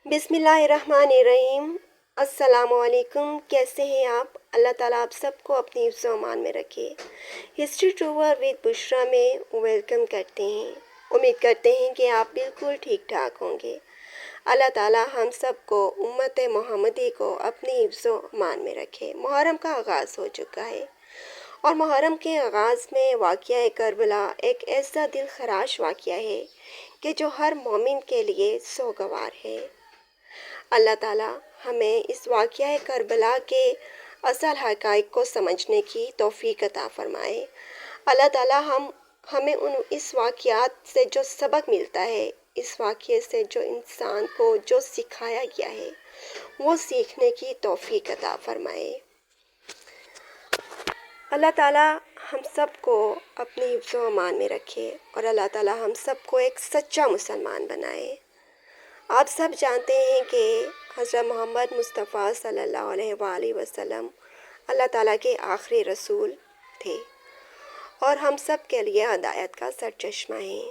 बिस्मिल्लाहिर्रहमानिर्रहीम। अस्सलाम वालेकुम। कैसे हैं आप? अल्लाह ताला आप सबको अपनी हिफ्ज़ व अमान में रखे। हिस्ट्री टूवर विद बुशरा में वेलकम करते हैं। उम्मीद करते हैं कि आप बिल्कुल ठीक ठाक होंगे। अल्लाह ताला हम सबको उम्मत मोहम्मदी को अपनी हिफ्ज़ व अमान में रखे। मुहर्रम का आगाज़ हो चुका है और मुहर्रम के आगाज़ में वाक़या करबला एक ऐसा दिल खराश वाक़या है कि जो हर मोमिन के लिए सोगवार है। अल्लाह ताला हमें इस वाक़या करबला के असल हक़ाइक़ को समझने की तौफ़ीक़ अता फ़रमाए। अल्लाह ताला हमें इस वाक़यात से जो सबक मिलता है, इस वाक़ये से जो इंसान को जो सिखाया गया है, वो सीखने की तौफ़ीक़ अता फ़रमाए। अल्लाह ताला हम सब को अपनी हिफ्ज़ व अमान में रखे और अल्लाह ताला हम सब को एक सच्चा मुसलमान बनाए। आप सब जानते हैं कि हज़रत मोहम्मद मुस्तफ़ा सल्लल्लाहु अलैहि वसल्लम अल्लाह ताला के आखिरी रसूल थे और हम सब के लिए हिदायत का सरचश्मा हैं।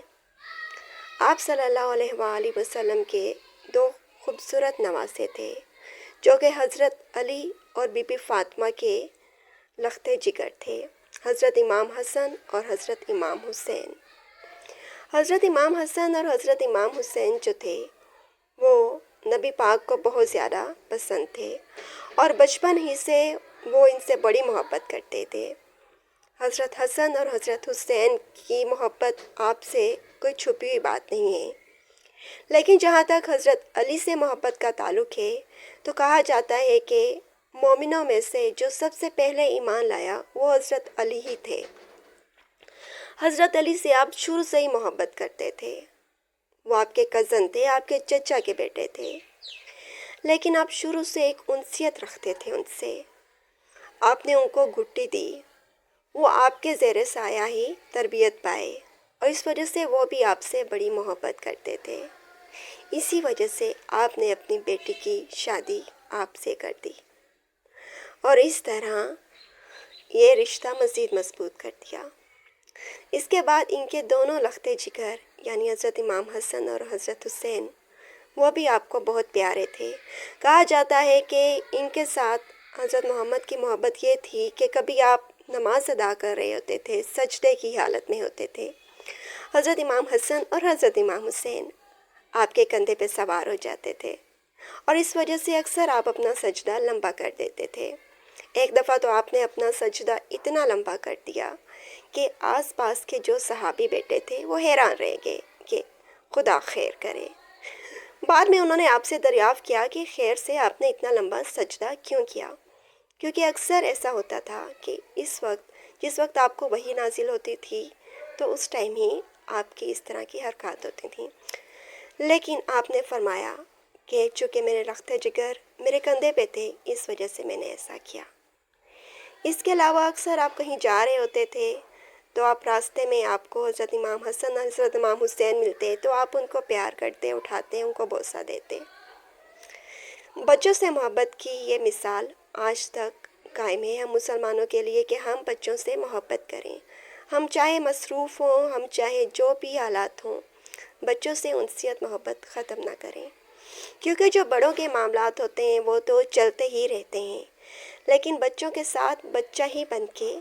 आप सल्लल्लाहु अलैहि वसल्लम के दो खूबसूरत नवासे थे जो कि हज़रत अली और बीबी फ़ातिमा के लख्ते जिगर थे, हज़रत इमाम हसन और हज़रत इमाम हुसैन। हज़रत इमाम हसन और हज़रत इमाम हुसैन जो थे वो नबी पाक को बहुत ज़्यादा पसंद थे और बचपन ही से वो इनसे बड़ी मोहब्बत करते थे। हज़रत हसन और हज़रत हुसैन की मोहब्बत आपसे कोई छुपी हुई बात नहीं है, लेकिन जहाँ तक हज़रत अली से मोहब्बत का ताल्लुक़ है तो कहा जाता है कि मोमिनों में से जो सबसे पहले ईमान लाया वो हज़रत अली ही थे। हज़रत अली से आप शुरू से ही मोहब्बत करते थे। वो आपके कज़न थे, आपके चचा के बेटे थे, लेकिन आप शुरू से एक उनसियत रखते थे उनसे। आपने उनको घुट्टी दी, वो आपके ज़ेरे साया ही तरबियत पाए और इस वजह से वो भी आपसे बड़ी मोहब्बत करते थे। इसी वजह से आपने अपनी बेटी की शादी आपसे कर दी और इस तरह ये रिश्ता मज़ीद मजबूत कर दिया। इसके बाद इनके दोनों लख्ते जिगर यानी हज़रत इमाम हसन और हज़रत हुसैन वो भी आपको बहुत प्यारे थे। कहा जाता है कि इनके साथ हज़रत मोहम्मद की मोहब्बत ये थी कि कभी आप नमाज अदा कर रहे होते थे, सजदे की हालत में होते थे, हज़रत इमाम हसन और हज़रत इमाम हुसैन आपके कंधे पे सवार हो जाते थे और इस वजह से अक्सर आप अपना सजदा लंबा कर देते थे। एक दफ़ा तो आपने अपना सजदा इतना लंबा कर दिया कि आसपास के जो सहाबी बैठे थे वो हैरान रह गए कि खुदा खैर करे। बाद में उन्होंने आपसे दरियाफ़्त किया कि खैर से आपने इतना लंबा सजदा क्यों किया, क्योंकि अक्सर ऐसा होता था कि जिस वक्त आपको वही नाजिल होती थी तो उस टाइम ही आपकी इस तरह की हरकत होती थी। लेकिन आपने फरमाया कि चूँकि मेरे लख्ते जिगर मेरे कंधे पे थे, इस वजह से मैंने ऐसा किया। इसके अलावा अक्सर आप कहीं जा रहे होते थे तो आप रास्ते में आपको हज़रत इमाम हसन और हज़रत इमाम हुसैन मिलते तो आप उनको प्यार करते, उठाते, उनको बोसा देते। बच्चों से मोहब्बत की ये मिसाल आज तक कायम है हम मुसलमानों के लिए कि हम बच्चों से मोहब्बत करें। हम चाहे मसरूफ़ हों, हम चाहे जो भी हालात हों, बच्चों से उनसियत मोहब्बत ख़त्म ना करें, क्योंकि जो बड़ों के मामलात होते हैं वो तो चलते ही रहते हैं, लेकिन बच्चों के साथ बच्चा ही बन के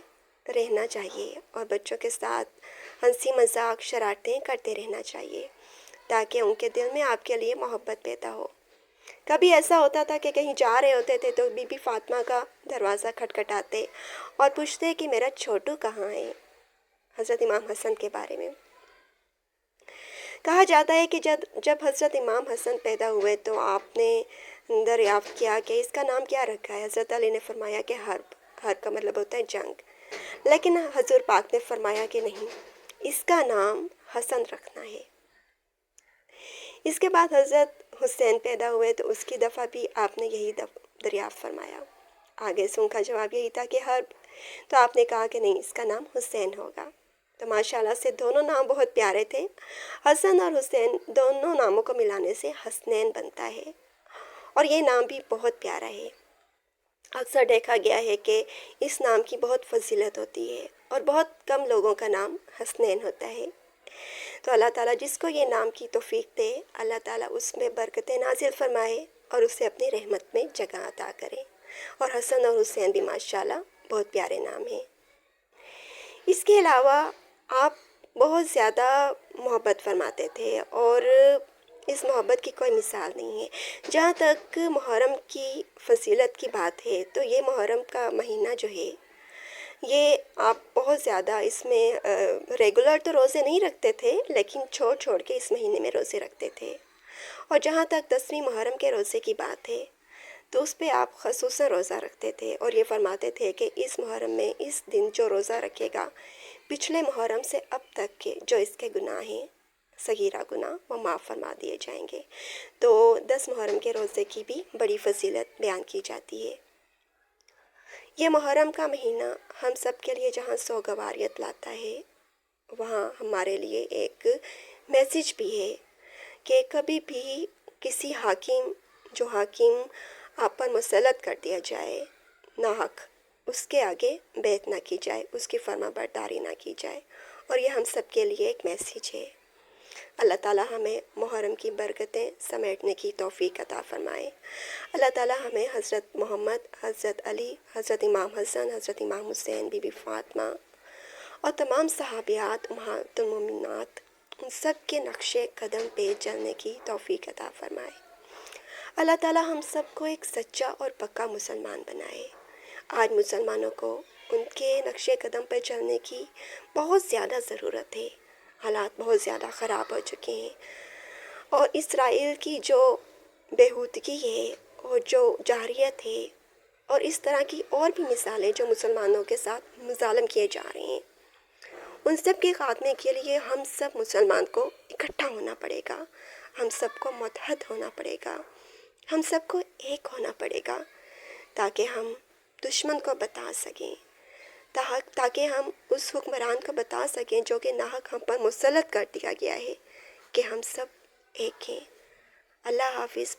रहना चाहिए और बच्चों के साथ हंसी मजाक शरारतें करते रहना चाहिए ताकि उनके दिल में आपके लिए मोहब्बत पैदा हो। कभी ऐसा होता था कि कहीं जा रहे होते थे तो बीबी फ़ातिमा का दरवाज़ा खटखटाते और पूछते कि मेरा छोटू कहाँ है। हज़रत इमाम हसन के बारे में कहा जाता है कि जब हज़रत इमाम हसन पैदा हुए तो आपने दरियाफ़्त किया कि इसका नाम क्या रखा है। हज़रत अली ने फरमाया कि हर्ब का मतलब होता है जंग, लेकिन हजूर पाक ने फरमाया कि नहीं, इसका नाम हसन रखना है। इसके बाद हज़रत हुसैन पैदा हुए तो उसकी दफ़ा भी आपने यही दरियाफ़्त फरमाया। आगे से उनका जवाब यही था कि हर्ब, तो आपने कहा कि नहीं, इसका नाम हुसैन होगा। तो माशाल्लाह से दोनों नाम बहुत प्यारे थे। हसन और हुसैन दोनों नामों को मिलाने से हसनैन बनता है और ये नाम भी बहुत प्यारा है। अक्सर देखा गया है कि इस नाम की बहुत फजीलत होती है और बहुत कम लोगों का नाम हसनैन होता है। تو اللہ تعالیٰ جس کو یہ نام کی توفیق دے، اللہ تعالیٰ اس میں برکتیں نازل فرمائے اور اسے اپنی رحمت میں جگہ عطا کرے۔ اور حسن اور حسین بھی ماشاءاللہ بہت پیارے نام ہیں۔ اس کے علاوہ آپ بہت زیادہ محبت فرماتے تھے اور اس محبت کی کوئی مثال نہیں ہے۔ جہاں تک محرم کی فضیلت کی بات ہے تو یہ محرم کا مہینہ جو ہے یہ آپ بہت زیادہ اس میں ریگولر تو روزے نہیں رکھتے تھے، لیکن چھوڑ چھوڑ کے اس مہینے میں روزے رکھتے تھے۔ اور جہاں تک 10ویں محرم کے روزے کی بات ہے تو اس پہ آپ خصوصاً روزہ رکھتے تھے اور یہ فرماتے تھے کہ اس محرم میں اس دن جو روزہ رکھے گا، پچھلے محرم سے اب تک کے جو اس کے گناہ ہیں، صغیرہ گناہ، وہ معاف فرما دیے جائیں گے۔ تو 10 محرم کے روزے کی بھی بڑی فضیلت بیان کی جاتی ہے۔ یہ محرم کا مہینہ ہم سب کے لیے جہاں سوگواریت لاتا ہے، وہاں ہمارے لیے ایک میسیج بھی ہے کہ کبھی بھی کسی حاکم آپ پر مسلط کر دیا جائے ناحق، اس کے آگے بیعت نہ کی جائے، اس کی فرما برداری نہ کی جائے۔ اور یہ ہم سب کے لیے ایک میسیج ہے۔ اللہ تعالیٰ ہمیں محرم کی برکتیں سمیٹنے کی توفیق عطا فرمائے۔ اللہ تعالیٰ ہمیں حضرت محمد، حضرت علی، حضرت امام حسن، حضرت امام حسین، بی بی فاطمہ اور تمام صحابیات، امہات المومنات، ان سب کے نقش قدم پہ چلنے کی توفیق عطا فرمائے۔ اللہ تعالیٰ ہم سب کو ایک سچا اور پکا مسلمان بنائے۔ آج مسلمانوں کو ان کے نقش قدم پر چلنے کی بہت زیادہ ضرورت ہے۔ حالات بہت زیادہ خراب ہو چکے ہیں اور اسرائیل کی جو بےہودگی ہے اور جو جارحیت ہے اور اس طرح کی اور بھی مثالیں جو مسلمانوں کے ساتھ مظالم کیے جا رہے ہیں، ان سب کے خاتمے کے لیے ہم سب مسلمان کو اکٹھا ہونا پڑے گا، ہم سب کو متحد ہونا پڑے گا، ہم سب کو ایک ہونا پڑے گا تاکہ ہم دشمن کو بتا سکیں، تاکہ ہم اس حکمران کو بتا سکیں جو کہ ناحق ہم پر مسلط کر دیا گیا ہے، کہ ہم سب ایک ہیں۔ اللہ حافظ۔